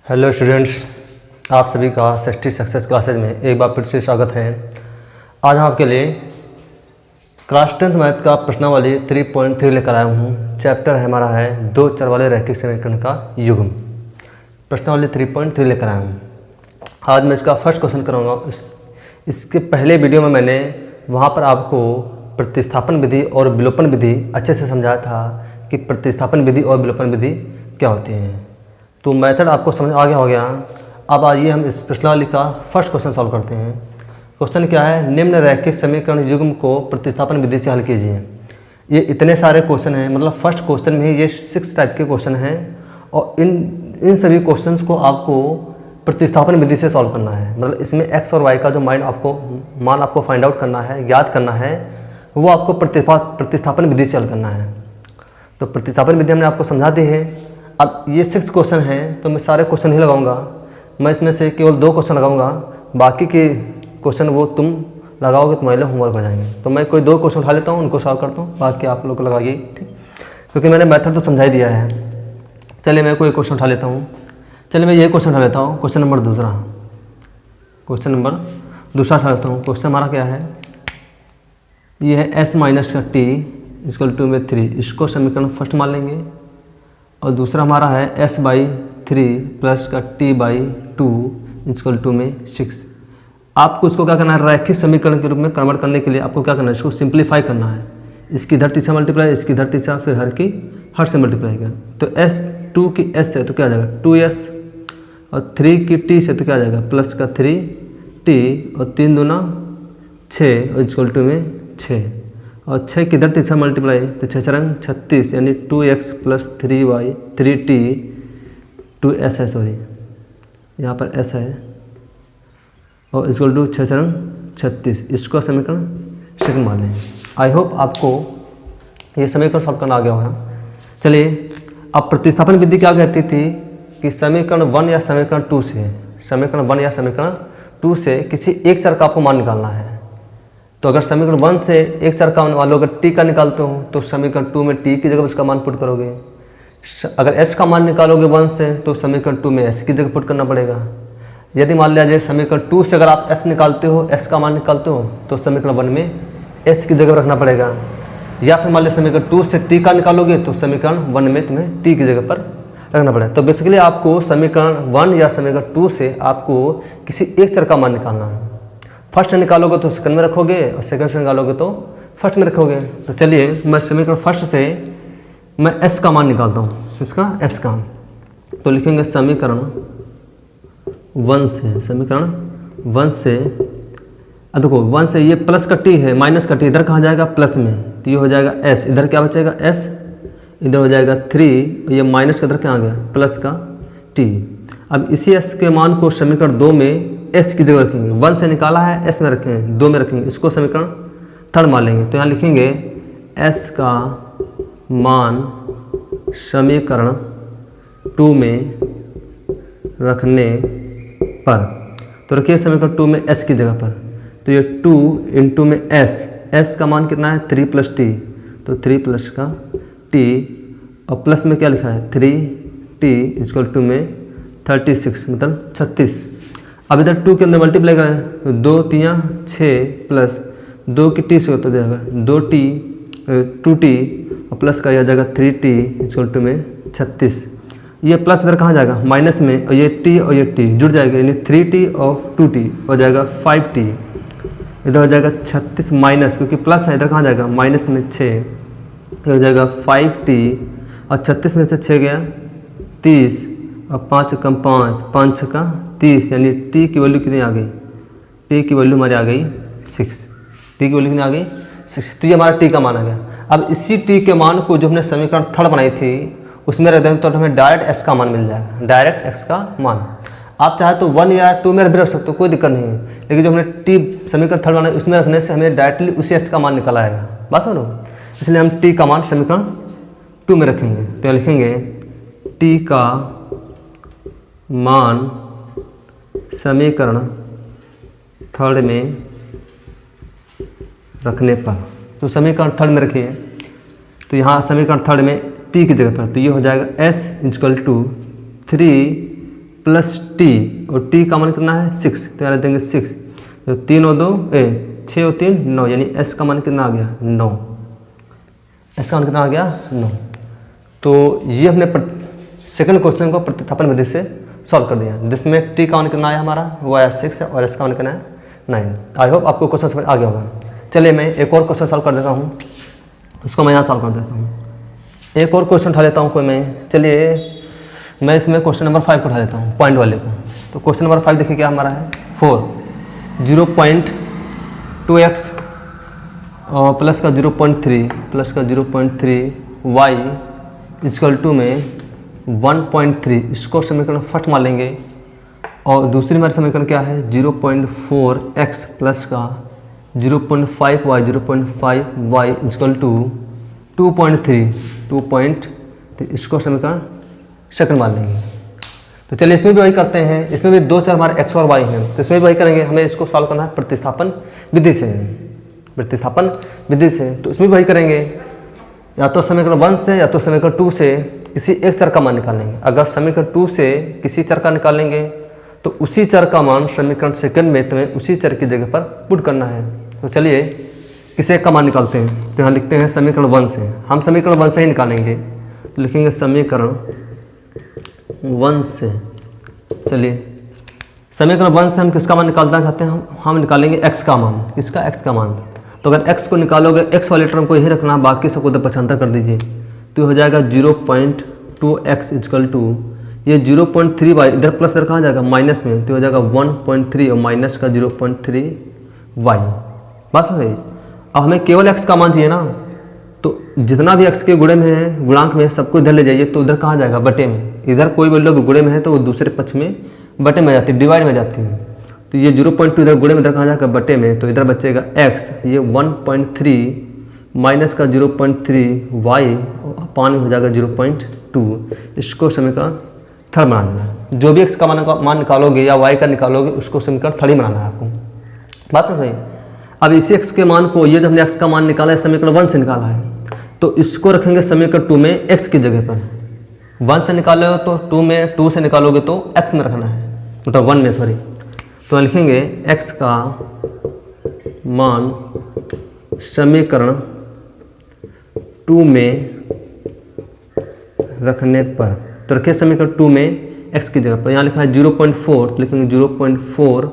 Hello students, आप सभी का सृष्टि सक्सेस क्लासेज में एक बार फिर से स्वागत है। आज हम आपके लिए क्लास 10th मैथ का प्रश्नावली 3.3 लेकर आया हूँ। चैप्टर हमारा है दो चर वाले रैखिक समीकरण का युग्म। प्रश्नावली 3.3 लेकर आया हूँ। आज मैं इसका फर्स्ट क्वेश्चन कराऊंगा। इसके पहले वीडियो में मैंने वहाँ पर आपको प्रतिस्थापन विधि और विलोपन विधि अच्छे से समझाया था कि प्रतिस्थापन विधि और विलोपन विधि क्या होती हैं। तो मेथड आपको समझ आ गया हो गया। अब आइए हम इस प्रश्नावली का फर्स्ट क्वेश्चन सॉल्व करते हैं। क्वेश्चन क्या है, निम्न रैखिक समीकरण युग्म को प्रतिस्थापन विधि से हल कीजिए। ये इतने सारे क्वेश्चन हैं, मतलब फर्स्ट क्वेश्चन में ही ये 6 टाइप के क्वेश्चन हैं और इन सभी क्वेश्चनस को आपको प्रतिस्थापन विधि से सॉल्व करना है। मतलब इसमें एक्स और वाई का जो मान आपको फाइंड आउट करना है, ज्ञात करना है, वो आपको प्रतिस्थापन विधि से हल करना है। तो प्रतिस्थापन विधि हमने आपको समझा दी है। अब ये 6 क्वेश्चन हैं तो मैं सारे क्वेश्चन ही लगाऊंगा। मैं इसमें से केवल 2 क्वेश्चन लगाऊंगा, बाकी के क्वेश्चन वो तुम लगाओगे, तुम्हारे लिए होमवर्क हो जाएंगे। तो मैं कोई 2 क्वेश्चन उठा लेता हूँ, उनको सॉल्व करता हूँ, बाकी आप लोग को लगाइए, ठीक, क्योंकि मैंने मेथड तो समझा ही दिया है। चलिए मैं कोई क्वेश्चन उठा लेता हूँ। चलिए मैं ये क्वेश्चन उठा लेता हूँ, क्वेश्चन नंबर दूसरा उठा लेता हूँ। क्वेश्चन हमारा क्या है, ये है s माइनस का t इक्वल टू में 3। इसको समीकरण फर्स्ट मान लेंगे। और दूसरा हमारा है s/3 प्लस का t/2 इक्वल टू में 6। आपको इसको क्या करना है, रैखिक समीकरण के रूप में कन्वर्ट करने के लिए आपको क्या करना है, इसको सिंप्लीफाई करना है। इसकी इधर तीसरा मल्टीप्लाई, इसकी इधर तीसरा, फिर हर से मल्टीप्लाई कर। तो s2 की s से तो क्या आ जाएगा 2s, और 3 की t से तो क्या आ जाएगा प्लस का 3t, और 3 दूना 6 और इक्वल टू में 6, और 6 की इधर तीसरा मल्टीप्लाई तो 6 रंग 36, यानी 2x plus 3y 3t 2s है, सॉरी यहाँ पर s है, और इक्वल टू 6 रंग 36। इसको समीकरण सेकंड मान लें। आई होप आपको ये समीकरण सॉल्व करना आ गया होगा। चलिए अब प्रतिस्थापन विधि क्या कहती थी कि समीकरण 1 या समीकरण 2 से किसी एक चर का आपको मान निकालना है। तो अगर समीकरण 1 से एक चर का मान लो, अगर t का निकालते हो तो समीकरण 2 में t की जगह उसका मान पुट करोगे। अगर s का मान निकालोगे 1 से तो समीकरण 2 में s की जगह पुट करना पड़ेगा। यदि मान लिया जाए समीकरण 2 से अगर आप s निकालते हो, s का मान निकालते हो, तो समीकरण 1 में s की जगह रखना पड़ेगा। या फिर मान लिया समीकरण 2 से t का निकालोगे तो समीकरण 1 में तुम्हें t की जगह पर रखना पड़ेगा। तो बेसिकली आपको समीकरण 1 या समीकरण 2 से आपको किसी एक चर का मान निकालना है। फर्स्ट निकालोगे तो सेकंड में रखोगे, और सेकंड से निकालोगे तो फर्स्ट में रखोगे। तो चलिए मैं समीकरण फर्स्ट से मैं s का मान निकालता हूँ, इसका s का। तो लिखेंगे समीकरण 1 से अब देखो 1 से ये प्लस का t है, माइनस का t इधर कहाँ जाएगा प्लस में, तो ये हो जाएगा s, इधर क्या बचेगा s, इधर हो जाएगा 3, और ये माइनस का इधर क्या आ गया प्लस का t। अब इसी s के मान को समीकरण 2 में s की जगह रखेंगे। 1 से निकाला है s में रखेंगे, 2 में रखेंगे, इसको समीकरण थर्ड मान लेंगे। तो यहाँ लिखेंगे s का मान समीकरण 2 में रखने पर, तो रखिए समीकरण 2 में s की जगह पर। तो ये 2 इंटू में s का मान कितना है 3 प्लस t, तो 3 प्लस का t, और प्लस में क्या लिखा है 3t इक्वल टू में 36 मतलब 36। अब इधर 2 के अंदर मल्टीप्लाई करें तो 2 3 6 प्लस 2 की t से होता जाएगा 2t और प्लस का यह जाएगा 3t इक्वल टू में 36। ये प्लस इधर कहाँ जाएगा माइनस में, और ये t और ये t जुड़ जाएगा, यानी 3t और 2t हो जाएगा 5t। इधर हो जाएगा 36 माइनस, क्योंकि प्लस है, इधर कहाँ जाएगा माइनस में 6, ये हो जाएगा 5t, और 36 में से 6 गया 30, और 5 कम 5 छक्का 30, यानी t की वैल्यू कितनी आ गई, t की वैल्यू हमारी आ गई 6। t की वैल्यू कितनी आ गई 6। तो ये हमारा t का मान आ गया। अब इसी t के मान को जो हमने समीकरण थर्ड बनाई थी उसमें रख देंगे तो हमें डायरेक्ट s का मान मिल जाएगा, डायरेक्ट x का मान। आप चाहे तो 1 या 2 में भी रख सकते हो, कोई दिक्कत नहीं है, लेकिन जो हमने t समीकरण थर्ड बनाई उसमें रखने से हमें डायरेक्टली उसी s का मान निकल आएगा। बात समझो, इसलिए हम t का मान समीकरण 2 में रखेंगे। तो लिखेंगे t का मान समीकरण थर्ड में रखने पर, तो समीकरण थर्ड में रखिए। तो यहाँ समीकरण थर्ड में t की जगह पर, तो ये हो जाएगा s equal to 3 plus t, और टी का मान कितना है 6, तो यहाँ देंगे 6, तो 3 और 2 6 और 3 9, यानी एस का मान कितना आ गया 9, एस का मान कितना आ गया 9। तो ये हमने सेकंड क्वेश्चन को प्रतिस्थापन विधि से सॉल्व कर दिया, जिसमें टी का मान कितना आया हमारा वो आया 6 है, और एस का मान कितना है 9। आई होप आपको क्वेश्चन समझ आ गया होगा। चलिए मैं एक और क्वेश्चन सॉल्व कर देता हूँ, उसको मैं यहाँ सॉल्व कर देता हूँ। एक और क्वेश्चन उठा लेता हूँ कोई मैं, चलिए मैं इसमें क्वेश्चन नंबर 5 को उठा लेता हूँ, पॉइंट वाले को। तो क्वेश्चन नंबर 5 देखिए क्या हमारा है, 4 0.2x और प्लस का 0.3 प्लस का 0.3 y इक्वल टू में 1.3, इसको समीकरण फर्स्ट मान लेंगे। और दूसरी हमारी समीकरण क्या है 0.4x प्लस का 0.5y इक्वल टू 2.3, इसको समीकरण सेकंड मान लेंगे। तो चलिए इसमें भी वही करते हैं, इसमें भी दो चर हमारे x और y हैं, तो इसमें भी वही करेंगे। हमें इसको सॉल्व करना है प्रतिस्थापन विधि से, प्रतिस्थापन विधि से। तो इसमें भी वही करेंगे, या तो समीकरण 1 से या तो समीकरण 2 से किसी एक चर का मान निकालेंगे। अगर समीकरण 2 से किसी चर का निकालेंगे तो उसी चर का मान समीकरण सेकंड में तुम्हें उसी चर की जगह पर पुट करना है। तो चलिए किसी एक का मान निकालते हैं। तो यहाँ लिखते हैं समीकरण 1 से, हम समीकरण 1 से ही निकालेंगे, तो लिखेंगे समीकरण 1 से। चलिए समीकरण 1 से हम किसका मान निकालना चाहते हैं, हम निकालेंगे x का मान। किसका? x का मान। तो अगर x को निकालोगे, x वाले टर्म को यही रखना, बाकी सबको उधर पक्षांतर कर दीजिए, तो हो जाएगा 0.2x इक्वल टू ये 0.3y, इधर प्लस इधर कहाँ जाएगा माइनस में, तो हो जाएगा 1.3 और माइनस का 0.3y। बस है। अब हमें केवल x का मान चाहिए ना, तो जितना भी x के गुणे में है, गुणांक में है, सबको इधर ले जाइए, तो उधर कहाँ जाएगा बटे में। इधर कोई वैल्यू गुणे में है तो वो दूसरे पक्ष में बटे में जाती है, डिवाइड में जाती है। तो ये 0.2 इधर गुणे में, इधर कहाँ जाएगा बटे में, तो इधर बचेगा x, ये 1.3 माइनस का 0.3y पान में हो जाएगा 0.2। इसको समीकरण थर्ड बनाना है। जो भी x का मान निकालोगे या y का निकालोगे, उसको समीकरण थर्ड ही बनाना है आपको। बात समझ गई। अब इसी x के मान को, ये जो हमने x का मान निकाला है समीकरण 1 से निकाला है, तो इसको रखेंगे समीकरण 2 में x की जगह पर। 1 से निकालोगे तो 2 में, 2 से निकालोगे तो x में रखना है, मतलब 1 में, सॉरी। तो लिखेंगे x का मान समीकरण 2 में रखने पर, तो रखिए समीकरण 2 में x की जगह पर। यहाँ लिखा है 0.4, तो लिखेंगे 0.4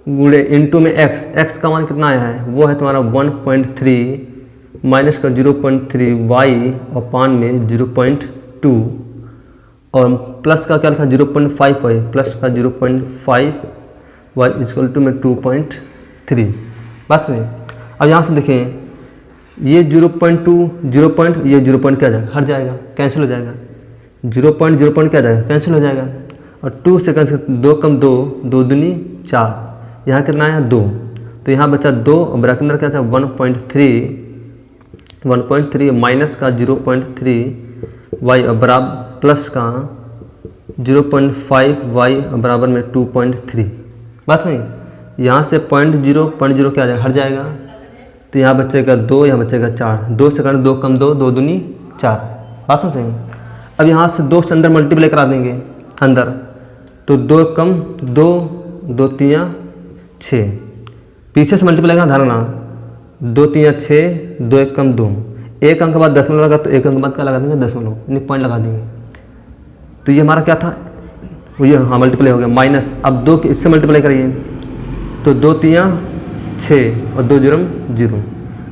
गुणे इंटू में x का मान कितना आया है, वो है तुम्हारा 1.3 माइनस का 0.3y और पान में 0.2 और प्लस का क्या लिखा 0.5y प्लस का 0.5y इक्वल टू में 2.3। बस में अब यहाँ से देखें, ये 0.2 ये 0 पॉइंट क्या जाएगा, हट जाएगा, कैंसिल हो जाएगा। 0.0 क्या जाएगा, कैंसिल हो जाएगा। और 2 से कैंसिल, 2 कम 2, 2 दूनी 4, यहाँ कितना आया 2, तो यहाँ बचा 2 और ब्रैकेट अंदर क्या था 1.3 माइनस का 0.3y और बराबर प्लस का 0.5y और बराबर में 2.3। बात नहीं, यहाँ से 0.0 क्या आ जाएगा, हट जाएगा, तो यहाँ बचेगा 2, यहाँ बचेगा 4, 2 से करें 2 कम 2, 2 दूनी 4। बात समझ सही। अब यहाँ से 2 से अंदर मल्टीप्लाई करा देंगे अंदर, तो 2 कम 2, 2 3 6, पीछे से मल्टीप्लाई करना, धरना 2 3 6, 2 1 कम 2, एक अंक के बाद दशमलव लगा, तो एक अंक के बाद क्या लगा देंगे दशमलव, यानी पॉइंट लगा देंगे। तो ये हमारा क्या था, ये हाँ मल्टीप्लाई हो गया माइनस। अब 2 इससे मल्टीप्लाई करिए, तो 2 3 6 और 2 0 0।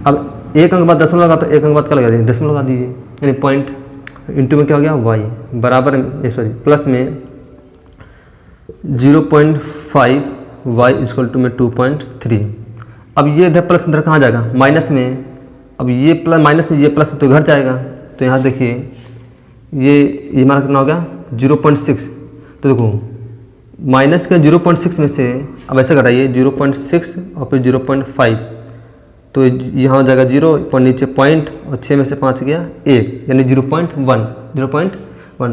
अब एक अंक बाद दशमलव लगा, तो एक अंक बाद क्या लगा दीजिए, दशमलव लगा दीजिए, यानी पॉइंट इंटू में क्या हो गया y बराबर, सॉरी प्लस में 0.5y इक्वल टू में 2.3। अब ये इधर प्लस इधर कहाँ जाएगा, माइनस में। अब ये प्लस माइनस में, ये प्लस में तो घट जाएगा। तो यहाँ देखिए ये हमारा कितना हो गया 0.6। तो देखो माइनस के 0.6 में से अब ऐसे घटाइए 0.6 और फिर 0.5, तो यहाँ हो जाएगा 0 पर नीचे पॉइंट और 6 में से 5 गया 1, यानी 0.1।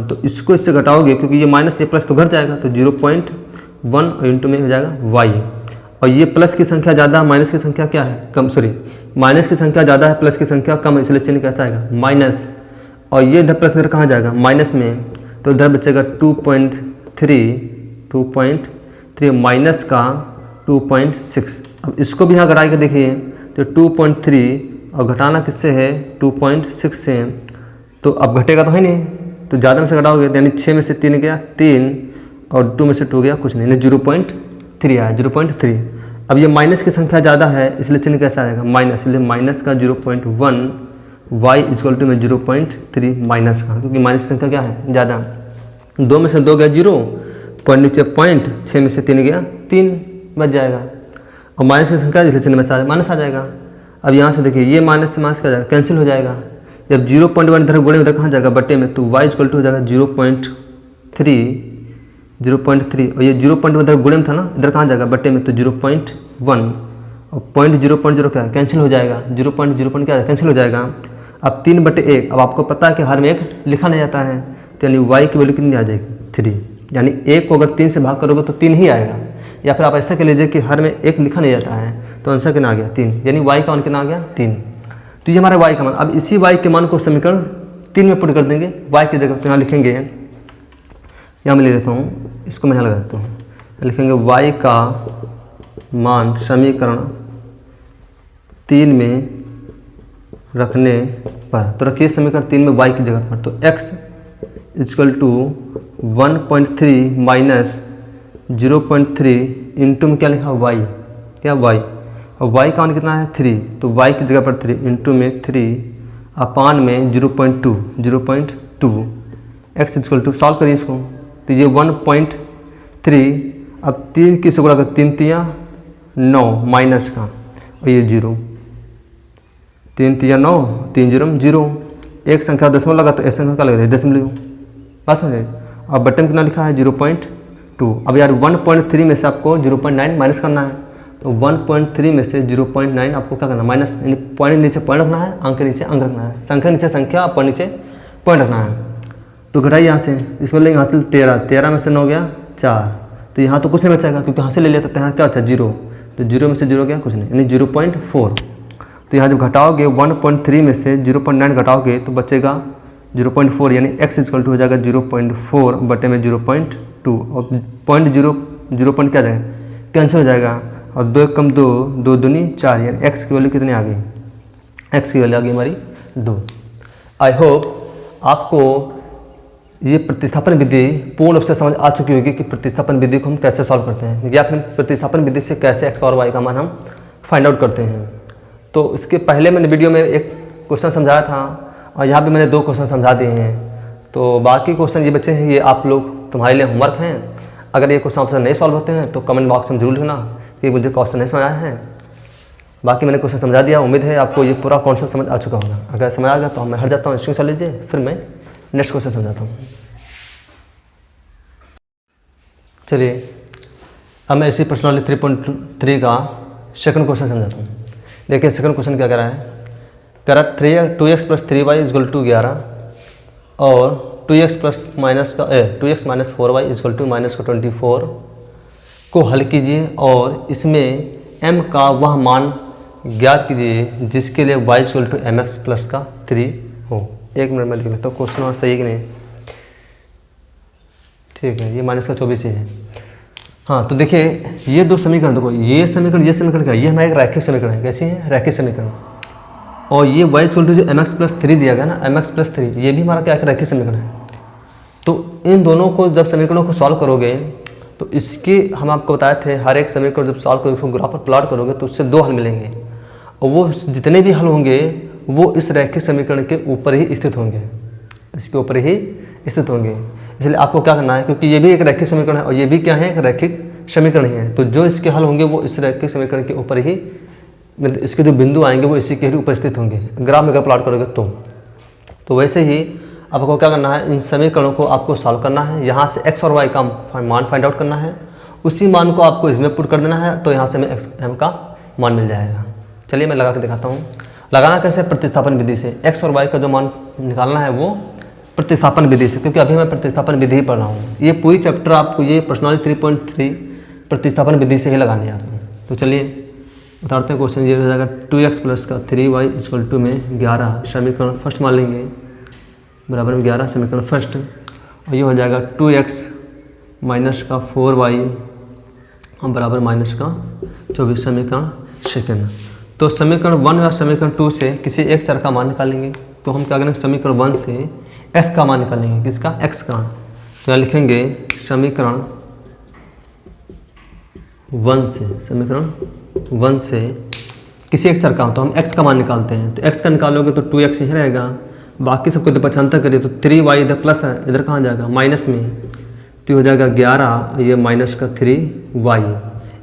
तो इसको इससे घटाओगे, क्योंकि ये माइनस ये प्लस तो घट जाएगा, तो 0.1 और इंटू में हो जाएगा y। और ये प्लस की संख्या ज़्यादा, माइनस की संख्या क्या है कम, सॉरी माइनस की संख्या ज़्यादा है, प्लस की संख्या कम है, इसलिए चिन्ह कैसा आएगा माइनस। और ये इधर प्लस इधर कहाँ जाएगा माइनस में, तो इधर बचेगा 2.3 2.3 माइनस का 2.6। अब इसको भी यहाँ घटा के देखिए तो 2.3 और घटाना किससे है 2.6 से, तो अब घटेगा तो है नहीं, तो ज़्यादा में से घटाओगे यानी 6 में से 3 गया 3 और 2 में से 2 गया कुछ नहीं, 0.3 आया 0.3। अब ये माइनस की संख्या ज़्यादा है इसलिए चिन्ह कैसा आएगा माइनस, इसलिए माइनस का 0.1 y इक्वल टू में 0.3 माइनस का, क्योंकि माइनस की संख्या क्या है ज़्यादा। 2 में से 2 गया 0, पॉइंट नीचे पॉइंट, 6 में से 3 गया 3 बच जाएगा, और माइनस की संख्या इसलिए चिन्ह में माइनस आ जाएगा। अब यहाँ से देखिए ये माइनस से माइनस क्या जाएगा कैंसिल हो जाएगा। जब 0.1 इधर गुणे इधर कहाँ जाएगा बट्टे में, तो y इक्वल टू हो जाएगा 0.3 और ये 0.1 इधर गुणे में था ना, इधर कहाँ जाएगा बट्टे में, तो 0.1 और पॉइंट 0.0 क्या है कैंसिल हो जाएगा, 0.0 क्या है कैंसिल हो जाएगा। अब 3/1, अब आपको पता है कि हर में एक लिखा नहीं जाता है, तो यानी y की वैल्यू कितनी आ जाएगी 3, यानी 1 को अगर 3 से भाग करोगे तो 3 ही आएगा, या फिर आप ऐसा कह लीजिए कि हर में एक लिखा नहीं जाता है, तो आंसर कितना आ गया 3, यानी y का मान कितना आ गया 3। तो ये हमारा y का मान। अब इसी y के मान को समीकरण 3 में पुट कर देंगे, y की जगह तो यहाँ लिखेंगे, यहाँ मैं ले देता हूँ, इसको मैं यहाँ लगा देता हूँ, लिखेंगे y का मान समीकरण 3 में रखने पर, तो रखिए समीकरण 3 में y की जगह पर, तो x equal to 1.3 minus 0.3 into में क्या लिखा y, क्या y, और y का मान कितना है 3, तो y की जगह पर 3 इंटू में 3 अपान में 0.2 x इक्वल टू, सॉल्व करिए इसको, तो ये 1.3, अब 3 की से गुणा कर 3 तिया 9 माइनस का, और ये 0, 3 तिया 9 3 0 0, एक संख्या दशमलव लगा तो एक संख्या क्या लगा दशमलव, बात समझे। अब बटन कितना लिखा है 0.2। अब यार 1.3 में से आपको 0.9 माइनस करना है, तो 1.3 में से 0.9 आपको क्या करना है माइनस, यानी पॉइंट नीचे पॉइंट रखना है, अंक के नीचे अंक रखना है, संख्या नीचे संख्या, पॉइंट नीचे पॉइंट रखना है। तो घटाइए यहाँ से, इसमें लेंगे हासिल 13 में से 9 गया 4, तो यहाँ तो कुछ नहीं बचेगा क्योंकि हासिल ले लिया, तो यहाँ क्या बचा 0, तो 0 में से 0 गया कुछ नहीं, यानी 0.4। तो यहाँ जब घटाओगे 1.3 में से 0.9 घटाओगे तो बचेगा 0.4, यानी x इक्वल टू हो जाएगा 0.4 बटे में 0.2, और पॉइंट 0 पॉइंट क्या जाएगा कैंसिल हो जाएगा, और 2 कम 2 2 दूनी 4, यानी x की वैल्यू कितनी आ गई, x की वैल्यू आ गई हमारी 2। आई होप आपको ये प्रतिस्थापन विधि पूर्ण रूप से समझ आ चुकी होगी कि प्रतिस्थापन विधि को हम कैसे सॉल्व करते हैं, या फिर प्रतिस्थापन विधि से कैसे x और y का मान हम फाइंड आउट करते हैं। तो इसके पहले मैंने वीडियो में एक क्वेश्चन समझाया था, और यहाँ पे मैंने 2 क्वेश्चन समझा दिए हैं, तो बाकी क्वेश्चन ये बच्चे हैं, ये आप लोग तुम्हारे लिए होमवर्क हैं। अगर ये क्वेश्चन आपसे नहीं सॉल्व होते हैं तो कमेंट बॉक्स में जरूर लिखना कि मुझे क्वेश्चन नहीं समझ आया है। बाकी मैंने क्वेश्चन समझा दिया, उम्मीद है आपको ये पूरा कॉन्सेप्ट समझ आ चुका होगा। अगर समझ आ गया तो मैं हट जाता हूँ, स्क्रीन शॉट लीजिए, फिर मैं नेक्स्ट क्वेश्चन समझाता हूँ। चलिए अब मैं इसी प्रश्नावली 3.3 का सेकंड क्वेश्चन समझाता हूँ। देखिए सेकंड क्वेश्चन क्या कह रहा है, कह रहा 2x + 3y = 11 और 2x माइनस 4y = -24 को हल कीजिए और इसमें m का वह मान ज्ञात कीजिए जिसके लिए y = mx + 3 हो। एक मिनट में लिख लेता हूँ, क्वेश्चन और सही है कि नहीं, ठीक है, ये -24 ही है। हाँ तो देखिए ये 2 समीकरण, देखो ये समीकरण क्या है, ये हमारा एक रैखिक समीकरण है। कैसी है, रैखिक समीकरण। और ये y = जो mx + 3 दिया गया ना, mx + 3, ये भी हमारा क्या है, रैखिक समीकरण है। तो इन दोनों को जब समीकरणों को सॉल्व करोगे तो इसके हम आपको बताए थे, हर एक समीकरण जब सॉल्व करोगे ग्राफ पर प्लॉट करोगे तो उससे 2 हल मिलेंगे, और वो जितने भी हल होंगे वो इस रैखिक समीकरण के ऊपर ही स्थित होंगे, इसके ऊपर ही स्थित होंगे। इसलिए आपको क्या करना है, क्योंकि ये भी एक रैखिक समीकरण है और ये भी क्या है, एक रैखिक समीकरण ही है, तो जो इसके हल होंगे वो इस रैखिक समीकरण के ऊपर ही, इसके जो बिंदु आएंगे वो इसी के ही ऊपर स्थित होंगे ग्राफ में अगर प्लॉट करोगे तो वैसे ही आपको क्या करना है, इन समीकरणों को आपको सॉल्व करना है। यहाँ से x और y का मान फाइंड आउट करना है, उसी मान को आपको इसमें पुट कर देना है, तो यहाँ से हमें m का मान मिल जाएगा। चलिए मैं लगा के दिखाता हूँ। लगाना कैसे, प्रतिस्थापन विधि से। x और y का जो मान निकालना है वो प्रतिस्थापन विधि से, क्योंकि अभी मैं प्रतिस्थापन विधि ही पढ़ रहा हूँ। ये पूरी चैप्टर आपको ये प्रश्नावली 3.3 प्रतिस्थापन विधि से ही लगानी है आपको। तो चलिए उतारते हैं क्वेश्चन। ये हो जाएगा 2x + 3y = में 11 समीकरण फर्स्ट मान लेंगे, बराबर में 11 समीकरण फर्स्ट, और ये हो जाएगा 2x माइनस का 4y बराबर माइनस का 24 समीकरण सेकेंड। तो समीकरण 1 और समीकरण 2 से किसी एक चर का मान निकालेंगे। तो हम क्या करेंगे, समीकरण 1 से x का मान निकालेंगे। किसका? x का। तो यहाँ लिखेंगे समीकरण 1 से, समीकरण 1 से किसी एक चर का हो तो हम x का मान निकालते हैं। तो x का निकालोगे तो 2x ही रहेगा, बाकी सबको जब पचांतर करिए तो 3y इधर प्लस है, इधर कहाँ जाएगा माइनस में, तो हो जाएगा 11, ये माइनस का 3y।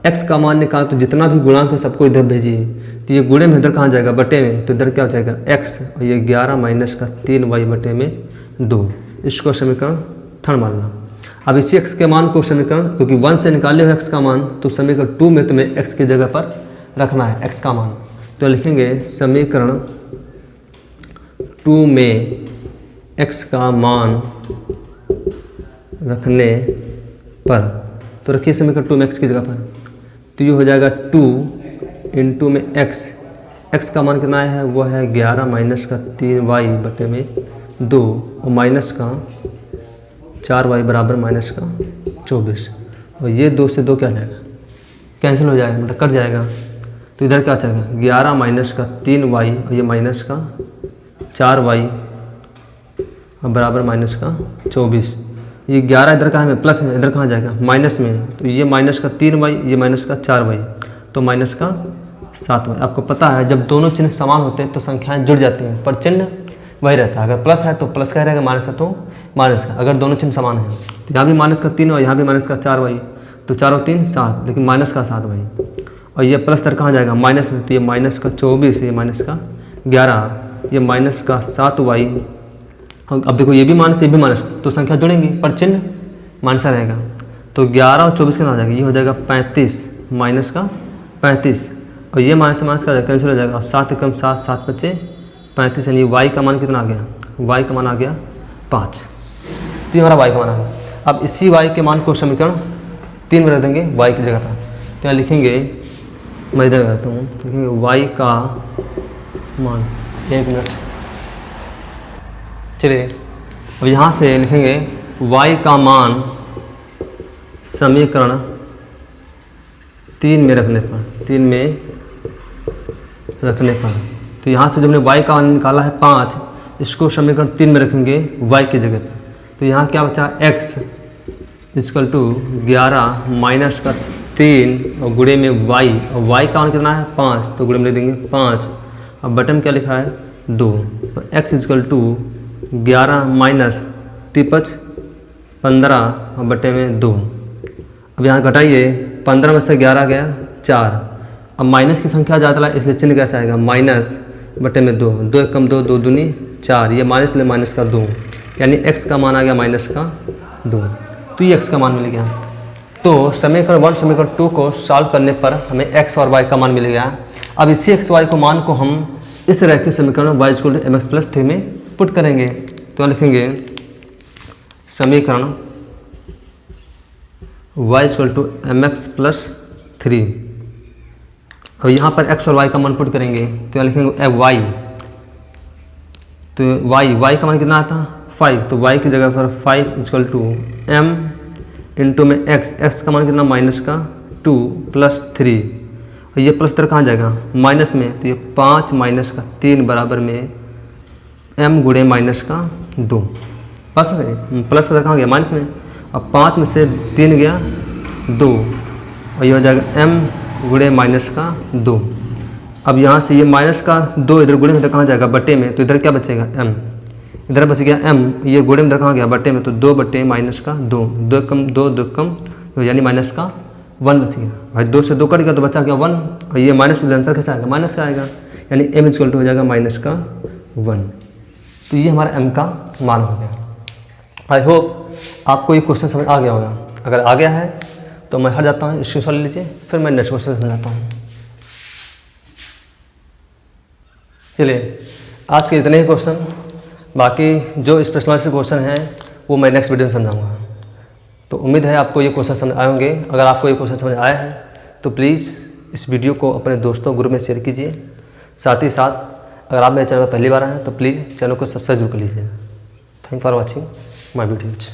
x का मान निकाल तो जितना भी गुणांक है सबको इधर भेजिए, तो ये गुणे में इधर कहाँ जाएगा बटे में, तो इधर क्या हो जाएगा x, और ये 11 माइनस का 3y बटे में 2। इसको समीकरण थर्ड मानना। अब इसी x के मान को समीकरण, क्योंकि 1 से निकाले हो x का मान, तो समीकरण 2 में तुम्हें x की जगह पर रखना है x का मान। तो लिखेंगे समीकरण 2 में x का मान रखने पर, तो रखिए समीकरण 2 में x की जगह पर, तो ये हो जाएगा 2 इंटू में x का मान कितना है, वो है 11 माइनस का 3y बटे में 2, और माइनस का 4y बराबर माइनस का 24, और ये 2 से 2 क्या जाएगा, कैंसिल हो जाएगा, मतलब कट जाएगा। तो इधर क्या जाएगा 11 माइनस का 3y, और ये माइनस का 4y बराबर माइनस का 24। ये 11 इधर कहाँ है प्लस में, इधर कहाँ जाएगा माइनस में, तो ये माइनस का 3y, ये माइनस का 4y, तो माइनस का 7y। आपको पता है जब दोनों चिन्ह समान होते हैं तो संख्याएं जुड़ जाती हैं, पर चिन्ह वही रहता है। अगर प्लस है तो प्लस का रहेगा, माइनस है तो माइनस का। अगर दोनों चिन्ह समान हैं तो यहाँ भी माइनस का 3y, यहाँ भी माइनस का 4y, तो 4 और 3 7, लेकिन माइनस का 7y, और ये प्लस इधर कहाँ जाएगा माइनस में, तो ये माइनस का 24, ये माइनस का 11, ये माइनस का 7y। अब देखो ये भी माइनस, ये भी माइनस, तो संख्या जुड़ेंगी पर चिन्ह माइनस रहेगा। तो 11 और 24 कितना आ जाएगा, ये हो जाएगा 35 माइनस का 35, और ये माइनस माइनस का कैंसिल हो जाएगा, 7 कम 7, 7 बचे 35, यानी y का मान कितना आ गया, y का मान आ गया 5। तो ये हमारा y का मान आ गया। अब इसी y के मान को समीकरण 3 में रख देंगे y की जगह पर। तो यहाँ लिखेंगे, मैं इधर करता हूँ, लिखेंगे y का मान, 1 मिनट, चलिए अब यहाँ से लिखेंगे y का मान समीकरण 3 में रखने पर, 3 में रखने पर। तो यहाँ से जो हमने y का मान निकाला है 5, इसको समीकरण 3 में रखेंगे y की जगह पर। तो यहाँ क्या बचा x इक्वल टू 11 माइनस का 3 और गुणे में y, और y का मान कितना है 5, तो गुणे में लिख देंगे 5। अब बटन में क्या लिखा है 2, तो x इक्वल टू 11 माइनस 3 15 बटे में 2। अब यहाँ घटाइए, 15 में से 11 गया 4। अब माइनस की संख्या ज़्यादा है इसलिए चिन्ह कैसे आएगा, माइनस बटे में 2, 2 कम 2, 2 दूनी 4, ये माइनस ले माइनस का 2, यानी x का मान आ गया माइनस का 2। तो ये x का मान मिल गया। तो समीकरण 1 समीकरण 2 को सॉल्व करने पर हमें x और y का मान मिल गया। अब इसी x y को मान को हम इस रैखिक समीकरण y equal to mx plus 3 में पुट करेंगे। तो लिखेंगे समीकरण y equal to mx plus 3। अब यहाँ पर x और y का मान पुट करेंगे, तो यहाँ लिखेंगे y, तो y का मान कितना आता 5, तो y की जगह पर 5 इक्वल टू m इंटू में x का मान कितना माइनस का 2 प्लस 3, और ये प्लस इधर कहाँ जाएगा माइनस में, तो ये 5 माइनस का 3 बराबर में m गुणे माइनस का 2, प्लस इधर कहाँ गया माइनस में। अब 5 में से 3 गया 2, और ये हो जाएगा m गुणे माइनस का 2। अब यहाँ से ये माइनस का 2 इधर गुणे में इधर कहाँ जाएगा बटे में, तो इधर क्या बचेगा m, इधर बच गया m, ये गुणे में इधर कहाँ गया बटे में, तो 2 बटे माइनस का 2, 2 कम 2, 2 कम, तो यानी माइनस का 1 बच गया। भाई 2 से 2 कट गया तो बचा गया 1, और ये माइनस आंसर कैसा आएगा माइनस का आएगा, यानी m इक्वल टू हो जाएगा माइनस का 1। तो ये हमारा m का मान हो गया। आई होप आपको ये क्वेश्चन समझ आ गया होगा। अगर आ गया है तो मैं हट जाता हूँ, स्क्रीनशॉट ले लीजिए, फिर मैं नेक्स्ट क्वेश्चन समझ जाता हूँ। चलिए आज के इतने ही क्वेश्चन, बाकी जो स्पेशलाइज क्वेश्चन हैं वो मैं नेक्स्ट वीडियो में समझाऊंगा। तो उम्मीद है आपको ये क्वेश्चन समझ आए होंगे। अगर आपको ये क्वेश्चन समझ आया है तो प्लीज़ इस वीडियो को अपने दोस्तों ग्रुप में शेयर कीजिए। साथ ही साथ अगर आप मेरे चैनल पर पहली बार आए हैं तो प्लीज़ चैनल को सब्सक्राइब जरूर कर लीजिए। Thank for watching my videos.